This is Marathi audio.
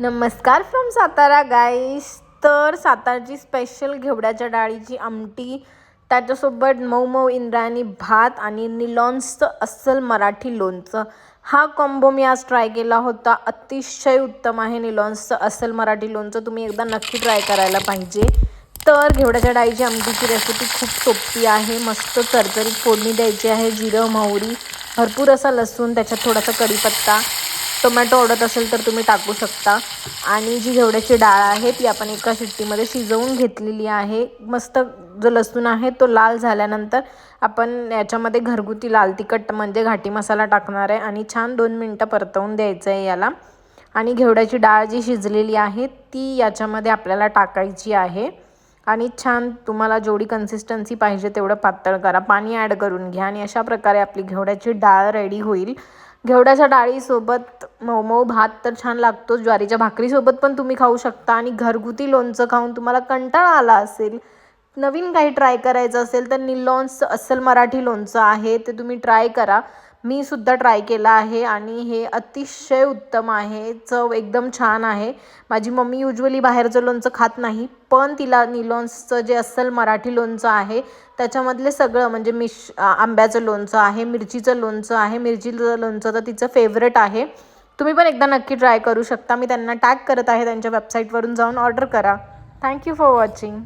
नमस्कार फ्रॉम सातारा गाईस. तर सातारची स्पेशल घेवड्याच्या डाळीची आमटी, त्याच्यासोबत मऊ मऊ इंद्रायणी भात आणि निलॉन्सचं अस्सल मराठी लोणचं. हा कॉम्बो मी आज ट्राय केला होता. अतिशय उत्तम आहे. निलॉन्सचं अस्सल मराठी लोणचं तुम्ही एकदा नक्की ट्राय करायला पाहिजे. तर घेवड्याच्या डाळीची आमटीची रेसिपी खूप सोपी आहे. मस्त चरचरीत फोडणी द्यायची आहे. जिरं, मोहरी, भरपूर असा लसूण, त्याच्यात थोडासा कढीपत्ता, टोमॅटो आवडत असेल तर तुम्ही टाकू शकता. आणि जी घेवड्याची डाळ आहे ती आपण एका शिट्टीमध्ये शिजवून घेतलेली आहे. मस्त जो लसूण आहे तो लाल झाल्यानंतर आपण याच्यामध्ये घरगुती लाल तिखट म्हणजे घाटी मसाला टाकणार आहे आणि छान 2 मिनटं परतवून द्यायचं आहे याला. आणि घेवड्याची डाळ जी शिजलेली आहे ती याच्यामध्ये आपल्याला टाकायची आहे आणि छान तुम्हाला जेवढी कन्सिस्टन्सी पाहिजे तेवढं पातळ करा. पाणी ॲड करून घ्या आणि अशा प्रकारे आपली घेवड्याची डाळ रेडी होईल. घेवड्याच्या डाळीसोबत मऊ मऊ भात तर छान लागतो. ज्वारीच्या भाकरीसोबत पण तुम्ही खाऊ शकता. आणि घरगुती लोणचं खाऊन तुम्हाला कंटाळा आला असेल, नवीन काही ट्राय करायचं असेल तर निलॉन्सचं अस्सल मराठी लोणचं आहे ते तुम्ही ट्राय करा. मी सुद्धा ट्राय केला आहे आणि हे अतिशय उत्तम आहे. चव एकदम छान आहे. माझी मम्मी युजुअली बाहेरचं लोणचं खात नाही, पण तिला निलॉन्सचं जे अस्सल मराठी लोणचं आहे त्याच्यामधले सगळं म्हणजे आंब्याचं लोणचं आहे, मिरचीचं लोणचं आहे. मिरचीचं लोणचं तर तिचं फेवरेट आहे. तुम्ही पण एकदा नक्की ट्राय करू शकता. मी त्यांना टॅग करत आहे. त्यांच्या वेबसाईटवरून जाऊन ऑर्डर करा. Thank you for watching.